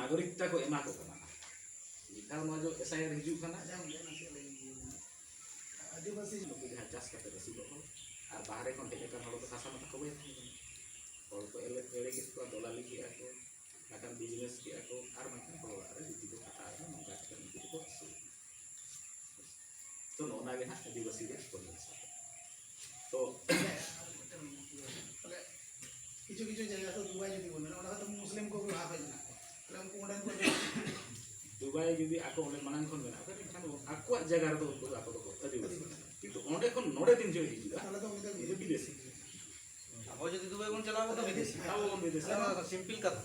नागरिकता को एमा को कना निकाल मा जो एसआईआर हिजू कना आदिवासी लोग जहां चाष करते रसी को और बाहर कोन टेके कर हलो तो खासा मत को और को एले के को दलाली की को akan बिजनेस की को और माने को अरे दीदी को कथा है मंगा कर दीदी को तो नोना के ना आदिवासी रे को तो किछु किछु जगह तो दुबई जदी बोलना ओना तो मुस्लिम को भी भाग है ना उनको ओडन को दुबई जदी आको ओने मानन कोन बना कर खान आको जगह रे तो उनको आको को आदिवासी किंतु ओंडे कोन नोडे दिन जो हिजुदा ताला तो उनका ये विदेशी अब जदी दुबई कोन चलाबो तो विदेशी आओ कोन विदेशी सिंपल कथा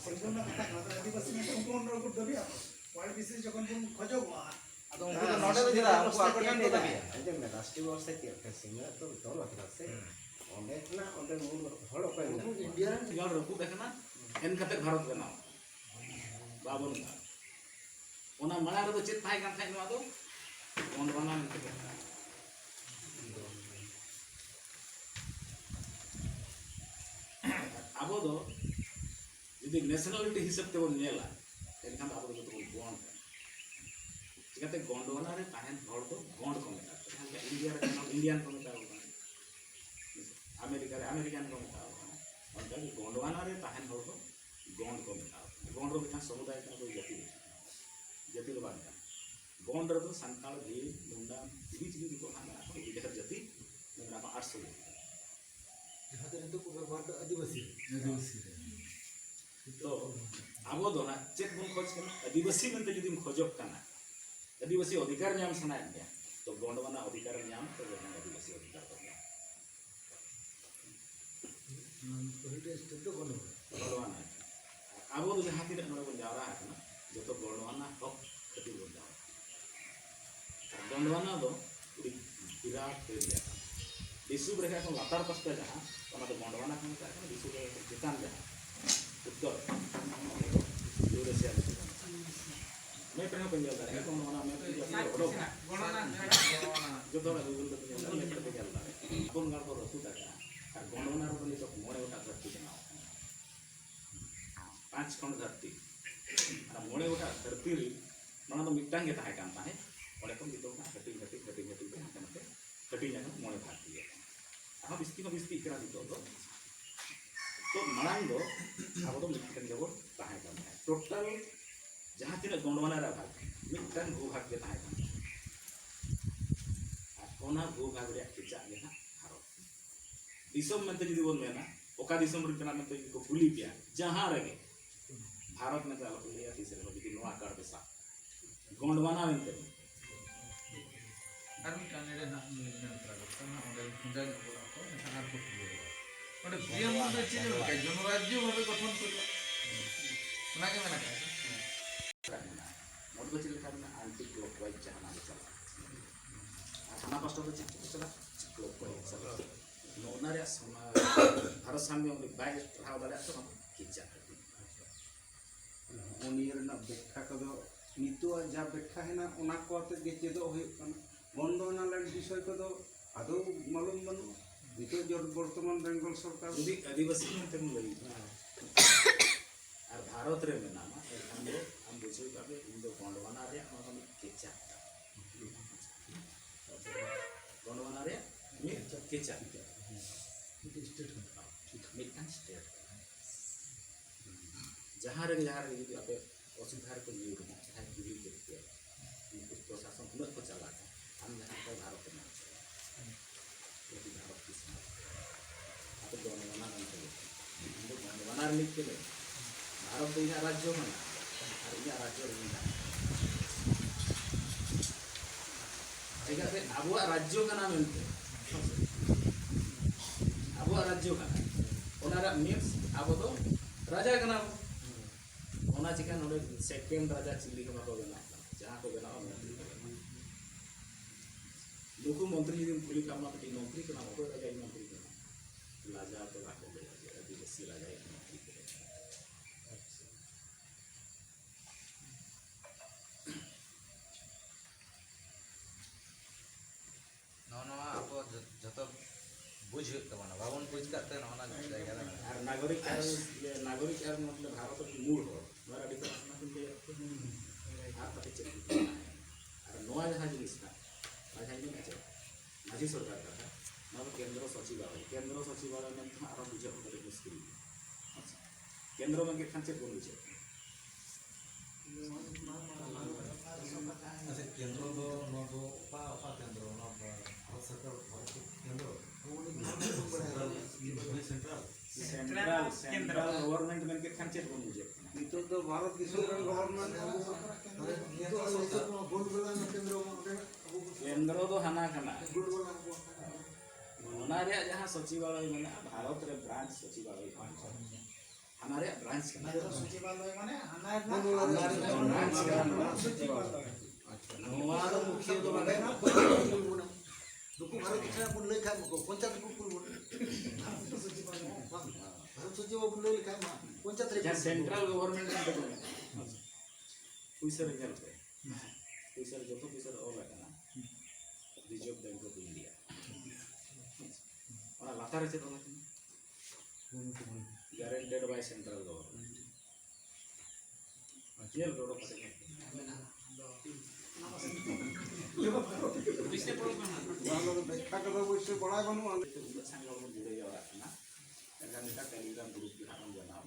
संपूर्ण कथा मतलब आदिवासी में संपूर्ण को दबी आप वाइल्ड विशेष जखन तुम खोजो अब उनको तो नोडे में जरा उनको आकर्षण को दबी अंदर में राष्ट्रीय व्यवस्था के सिंगर तो दल होता से ओंडे ना ओंडे मूल हड़ ओपन इंडिया रे गाल रखु देखना एन खाते भारत बनाओ बाबन का ओना मणा रे तो चेत थाई कान थाई नवा दो ओन बना में अब दो यदि नेशनलिटी हिसाब ते बोल नेला एनखान अब तो तो गोंड चिकाते गोंडवाना रे ताहेन हड़ तो गोंड को मेता इंडिया रे इंडियन को मेता अमेरिका रे अमेरिकन को मेता उनका गोंडवाना रे ताहेन हड़ तो गोंड को मेता गोंड रो बिना समुदाय का कोई जाति रो बात गोंड रे तो संताल भी मुंडा बीच बीच को खाना को इधर जाति मेरा 800 जहां तो को व्यवहार आदिवासी तो अब दो ना चेक बन खोज करना आदिवासी मनते जदि खोजक करना आदिवासी अधिकार नाम सनाय गया तो गोंडवाना अधिकार नाम तो आदिवासी अधिकार करना गोंडवाना अब तो जहां तीन नोड़े बन जावरा है ना जो तो गोंडवाना हक खती बन जावरा गोंडवाना दो पूरी विराट एरिया दिसु रेखा को लातार पास्ता जहां ओना तो गोंडवाना को मेता है दिसु रेखा चितान जहां उत्तर यूरेशिया मैं पहले पंजाब दा है गोंडवाना में गोंडवाना जो तो गूगल पे मैं पहले चल रहा है अपन गाल को रसू दा और गोंडवाना रो तो मोरे गोटा धरती बनाओ 5 खंड धरती और मोरे गोटा धरती रे माना तो मिटांग के ताहे कान ताहे ओले को बितो ना कटिंग पे हाथे कटिंग ना मोरे भाग दिए हम बिस्ती करा दितो तो मांग दो अब तो मिटन जब ताहे कान टोटल जहां तीन गोंडवाना रा भाग मिटन भूभाग के ताहे कान ओना भूभाग रे खिचा गे ना भारत दिसम में जदी बोल मेना ओका दिसम रे कना में तो को भूली गया जहां रगे भारत में तो लिया तीसरे में जदी नवा कर देसा गोंडवाना में और मी कानेरे ना नियंत्रण करता ना और खुंजा को थाना को और जीएम में चीज का जनराज्य भाবে गठन करला ना के मना कर मोड को चले करना आंटी क्लॉकवाइज चलना चला थाना पास तो चला क्लॉकवाइज चला नोना रे समा भारत संघ में बाय रहा वाला तो किचा ओनियर ना व्याख्या को नितो जा व्याख्या है ना ओना को आते गे चेदो होय गोंडवाना लैंड विषय को आदो मालूम बनो नितो जो वर्तमान बेंगल सरकार यदि आदिवासी में तेम लगी और भारत रे में नाम हम बुझे काबे इंदो गोंडवाना रे हम किचा गोंडवाना रे में किचा स्टेट मिटन स्टेट जहां रे यदि आपे असुविधा को लिए जहां गिरी के प्रशासन उन्नत को चला हम जहां पर भारत में यदि भारत की आप गोंडवाना गोंडवाना लिख के भारत तो यहाँ राज्य में और यहाँ राज्य ठीक है अब राज्य का नाम अब राज्य का ओना मीन्स अब तो राजा का नाम ओना चिका नोडे सेकेंड राजा चिल्ली को बाको बना जहां को बना लोको मंत्री दिन पुलिस काम में नौकरी करना हो राजा मंत्री करना राजा तो बाको गया आदिवासी राजा मंत्री करे ना अब जत बुझ तमाना बावन बुझ करते ना जायगा नागरिक मतलब भारत की मूल हो माझी सरकार कथा ना केंद्र सचिवालय में आरो बुझे को मुश्किल केंद्र में के खांचे बोल बुझे अच्छा केंद्र दो नो दो पा केंद्र नो भारत सरकार सेंट्रल गवर्नमेंट में के खांचे बोल बुझे नितो तो भारत दिसो गवर्नमेंट केंद्र दो हाना खाना ओना रे जहां सचिवालय में भारत रे ब्रांच सचिवालय हाना रे ब्रांच ना तो सचिवालय माने हनार ब्रांच सचिवालय नोआ रो मुख्य तो माने ना दुकु भारत किछा पुन लई खाय मको पंचायत को पुन सचिवालय भारत सचिव पुन लई खाय मा पंचायत रे जहां सेंट्रल गवर्नमेंट में देखो पैसा रे गल पे पैसा जो तो पैसा और लगा ना रिजर्व बैंक ऑफ इंडिया और लातार से तो guaranteed by central government jail road पर विषय प्रॉब्लम बालो व्याख्या कदा वैसे बड़ा बनू संग जुड़े जावा ना एनका निका टेलीग्राम ग्रुप की हम बनाओ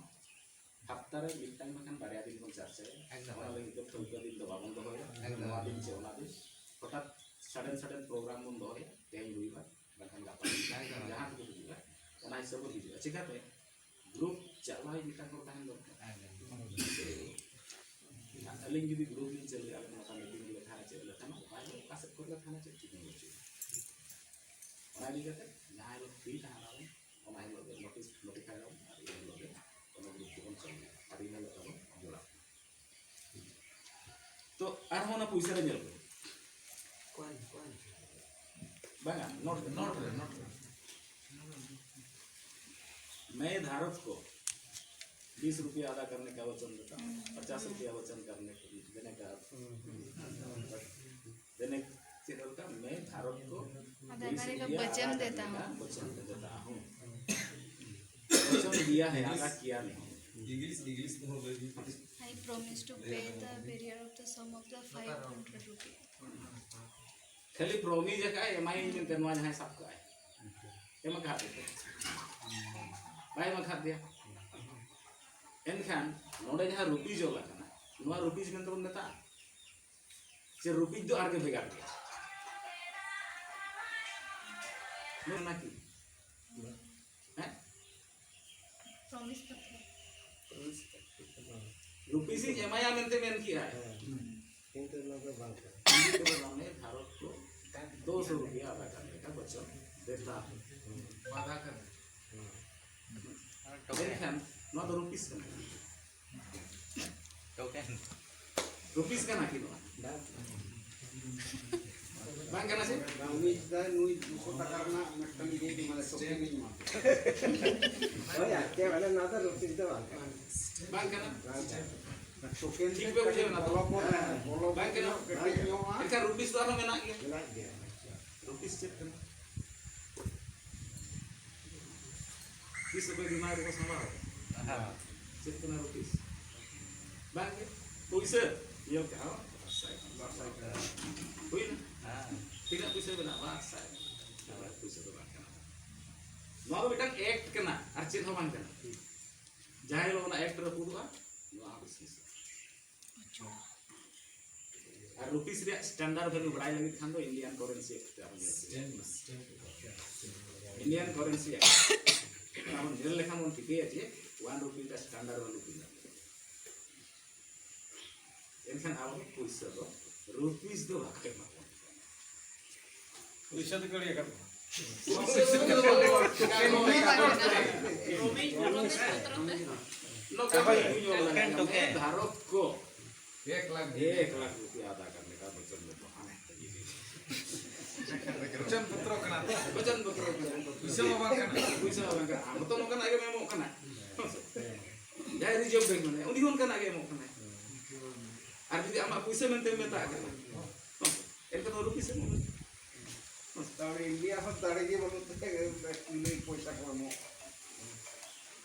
हफ्ता रे मिटांग मखान बारिया दिन को चर्चा एकदम वाला तो ठोका दिन दो बाबन दो है एकदम दिन से ओना दिन हठात सडन प्रोग्राम बन दो है तेल दुईबा मखान गापा जहां तो दुईबा ओना हिसाब को हिजुआ चिकाते ग्रुप चलाई मिटांग को ताहन दो अलिंग जुदी ग्रुप नि चले आले मखान मीटिंग लेखा चले लेखा ना पाए कासे को लेखा ना चले ठीक नहीं ओना लिगते जहां लोग फ्री ताहन ओना लोग नोटिफाई और ये लोग ओना ग्रुप को चले अभी में लोग जोड़ा तो आरहो ना पैसा रे जल बागा नोट मैं धारक को 20 रुपया अदा करने का वचन देता हूँ 50 रुपया वचन करने देने का का मैं धारक को अदा करने का वचन देता हूँ वचन दिया है अदा किया नहीं इंग्लिश तो हो गई I promise to pay the barrier of the sum of the 500 rupees. खाली प्रोमी जगह एमआई में तनवा जहां सब का है एम खा देते भाई में खा दिया एनखान नोडे जहां रुपीज होला कना नोआ रुपीज में तो नेता से रुपीज दो आगे भेगा दिया ना की हैं Promise करते हैं रुपीज ही एमआई में ते मेन किया है किंतु लोग बात हिंदी के बदले भारत को 200 रुपया अदा करने का वचन देता है वादा कर एनखान नोआ तो रुपीज का टोकन रुपीज का ना की नोआ बांग करना से गाउनी दा नुई 200 টাকা না মেট্টাং দিয়ে দি মানে সবকে নিই মা ओए आके वाला ना तो रोटी तो बात बांग करना টোকেন ठीक पे बुझे ना तो বলো बांग करना इनका रुपीज तो हमें ना गया लग गया रुपीज चेक करना 20 रुपए बीमार को संभाल चेक करना रुपीज बांग पैसे ये क्या हुई ना tidak पैसे बना बात साहब पैसे तो बात करना नोआ बेटा एक्ट करना अर्चित हो बांग करना जहां लोग ना एक्ट रखुआ नोआ बिजनेस और रुपीस रे स्टैंडर्ड वैल्यू बढ़ाई लगी खान दो Indian currency act Indian currency act हम जेल लेखा मन ठीक है 1 रुपी का स्टैंडर्ड वैल्यू पिना एनखान आबो पैसा दो रुपीस दो बाके मा पैसा तो करिए कर धारक को 1 लाख 1 लाख रुपया अदा करने का वचन देता हूं वचन पत्र कना वचन पत्र पैसा बाबा कना हम तो नोकन आगे में मोकना जाय रिजर्व बैंक में उनी होन कना आगे मोकना और यदि आमा पैसा में ते मेता करना एनका तो रुपीस में তাহলে ইন্ডিয়া হত দাঁড়িয়ে বলো তো নেই পয়সা কমো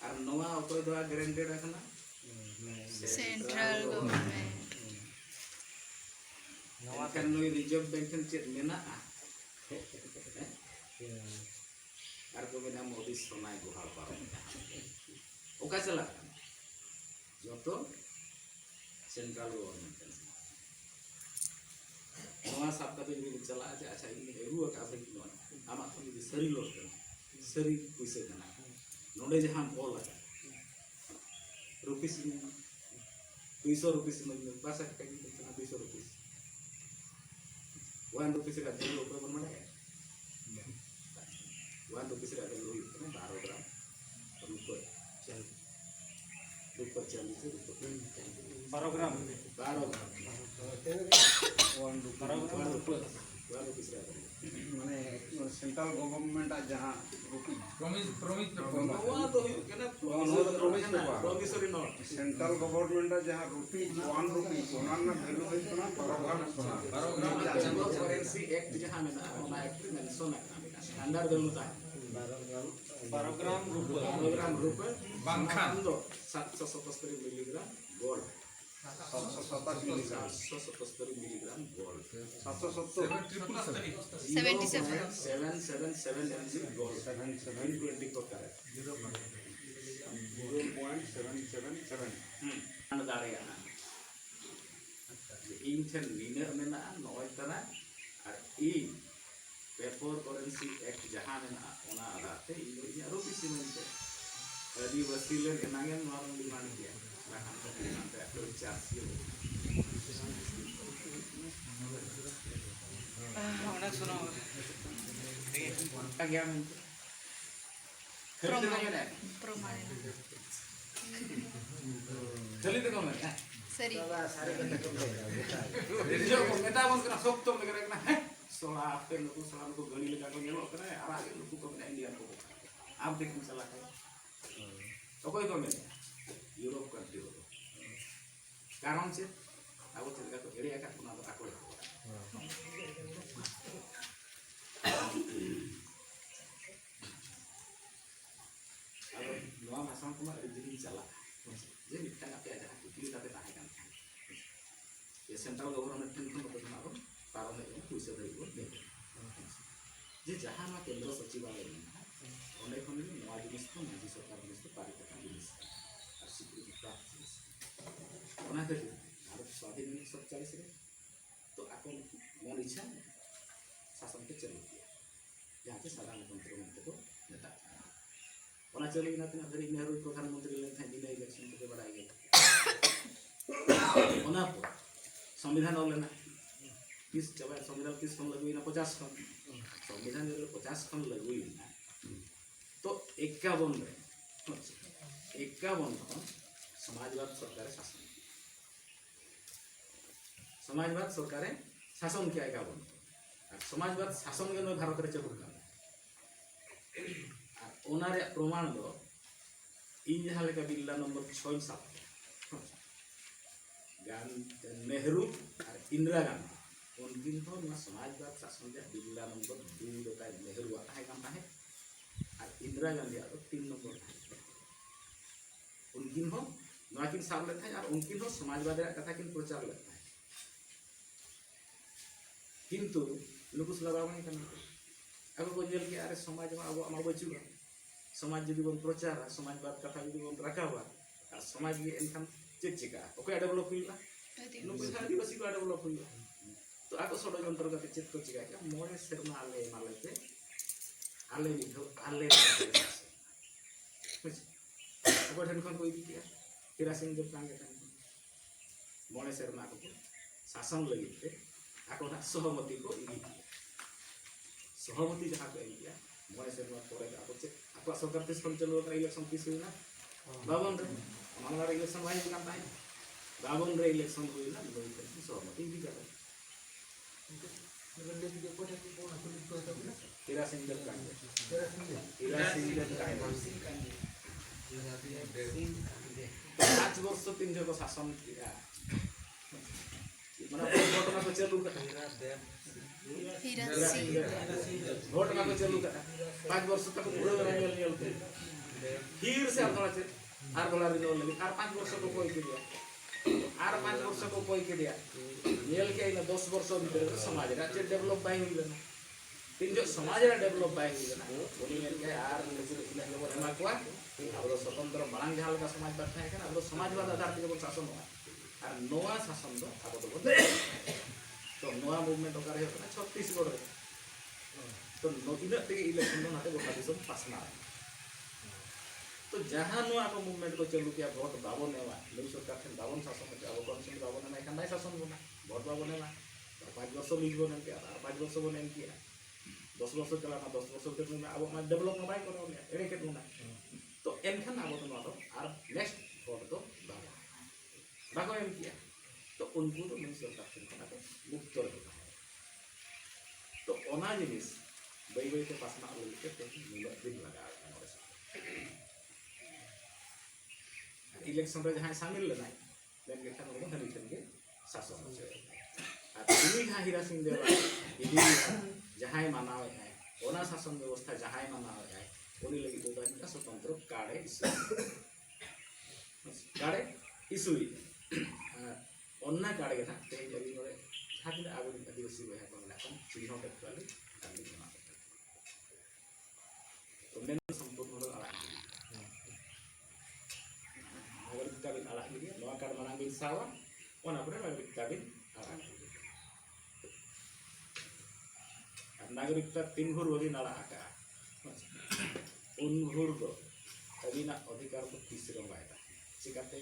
और नोआ ओको दो गारंटेड रखना Central government. नोआ kan नोई रिजर्व बैंक चेक मेना আর ko mena modi sonai guhal parom oka chalak joto central government noa sab kate jodi chala aja acha ini eru ka ase ki non ama ko jodi sari lor kana sari puise kana node jahan bol aga rupees 200 rupees no pasa ka ni 200 rupees 1 rupees ka dilo ko ban mana 1 rupees ka dilo itu 12 gram rupiah rupiah चालीस से 12 ग्राम 12 মানে central government আর যাহা promise नवा तो केना promissory note central government আর যাহা rupee 1 rupee সোনার না ভ্যালু হইতো না 12 গ্রাম সোনা 12 ग्राम currency act jahan mena ona act mention na standard value ta 12 gram rupiah Bangkhan. 777 miligram gold 777 milligram 777 miligram gold 770 77 777 mg gold 720 ko karat 0.777 anda dareana in chen nina mena noy tana ar in paper currency act jahan mena ona adate ini aru pisimente di wasilen enangen warung di mana dia bahkan sampai charge অনেক শোনা क्या प्रमाण खरीद को मैं सरी जो Meta बन करना सब तो लग रहा है सोला आपके लोग को गली लगा को नेलो करे और आगे लोग को बना इंडिया को आप देखने चला है तो कोई को में यूरोप कंट्री हो कारण से अब चलगा तो एरिया का पुना तो आकोड़ नवा भाषा को मा रिजिन चला जे मिटा पे आजा कुली ताते ताहे kan ये सेंट्रल गवर्नमेंट को तो ना रो कारण है पैसा दे को दे जे जहां मा केंद्र सचिवालय ओने कोन नवा जिनिस को माजी सरकार जिनिस को पारित का जिनिस और स्वीकृति प्राप्त जिनिस ओना के भारत स्वाधीन 1947 रे तो आपन मन इच्छा शासन के चलो जहां से साधारणतंत्र मंत्री को नेता ओना चली ना तना धरी नेहरू प्रधानमंत्री ले था दिन इलेक्शन के बड़ा गया ओना तो संविधान लेना किस जगह संविधान किस खन लगुई ना 50 खन संविधान जो 50 खन लगुई ना तो 51 में 51 खन समाजवाद सरकार शासन समाजवाद सरकार शासन के 51 और समाजवाद शासन के भारत रे चलू ना ओना रे प्रमाण दो इन जहां लेका बिल्ला नंबर 6 साल गान नेहरू और इंदिरा गांधी उनकिन हो ना समाजवाद शासन के बिल्ला नंबर 2 दोता नेहरू आता है काम है और इंदिरा गांधी आ 3 नंबर उनकिन हो ना किन साल लेता है और उनकिन हो समाजवाद रे कथा किन प्रचार लेता है किंतु लोग सुलावा नहीं करना अब को जेल के अरे समाज में अब हम बचुगा समाज जदि बन प्रचार समाजवाद कथा जदि बन रखावा और समाज के एनखान चेक चेका ओके डेवलप हुईला लोग सारा दिवस को डेवलप हुईला तो आको सडो जंतर का चेक को चेका के मोरे शर्मा आले मालते आले निधो आले अब ठन कोन कोई दिया केरासिन जब कांगे कान मोरे शर्मा को शासन लगिते आको ना सहमति को इगी सहमति जहाँ को इंडिया मोरे शर्मा तोरे आको चेक आपका सरकार तीस खन चलो का इलेक्शन तीस हुई ना बावन रे हमारा इलेक्शन भाई काम है बावन रे इलेक्शन हुई ना लोग करती सहमति भी कर तेरा सिंगल का तेरा सिंगल का 5 वर्ष 3 जगह शासन किया मतलब घटना को चलू का घटना को चलू का 5 वर्ष तक पूरा नियल फिर से आर डॉलर रिन्यूअल लगी और 5 वर्ष को कोई के दिया और 5 वर्ष को कोई के दिया नियल के इन 10 वर्ष भीतर समाज राज्य डेवलप बाई हुई ना तीन जो समाज रे डेवलप बाय हुई ना उनी मेन के आर इना के एमा कोआ अब स्वतंत्र मांग जहां लगा समाज बैठा है अब समाजवाद आधार के बन शासन हुआ और नोआ शासन दो अब तो नोआ मूवमेंट ओकार है ना छत्तीसगढ़ रे तो इना ते इलेक्शन दो नाते गोटा दिसम पासना तो जहां नोआ को मूवमेंट को चालू किया वोट बाबो नेवा मेरी सरकार थे बाबन शासन में अब कौन से बाबो ने नहीं शासन बना वोट बाबो नेवा 5 वर्ष लीज बने किया 5 वर्ष बने किया 10 वर्ष चला ना 10 वर्ष के में अब मैं डेवलप बाय करो एरे के ना तो एनखान अब तो ना और नेक्स्ट वोट तो बागो एम किया तो उनको तो मेरी सरकार थे मुक्त रहे तो ओना जिनिस बई बई के पासना लेके तो मिला दिन लगा इलेक्शन रे जहां शामिल लेना लेन के खान हनी ठन के शासन से आ तुम्ही जहां हीरा सिंह देवा इदी जहां मानावे है ओना शासन व्यवस्था जहां मानावे है उनी लगी तो इनका स्वतंत्र काड़े इशू ओन्ना काड़े के ना ते जरी रे हाथ में आगे आदिवासी है को ना कम चिन्ह के वाले काली बना तो मेन संपूर्ण हो आला अगर kita bin alah ini lo akan mengambil sawah ona pura kita bin alah नागरिकता 3 घुर होगी नाला आका उन घुर को तभी ना अधिकार को तीसरा वायदा चिकाते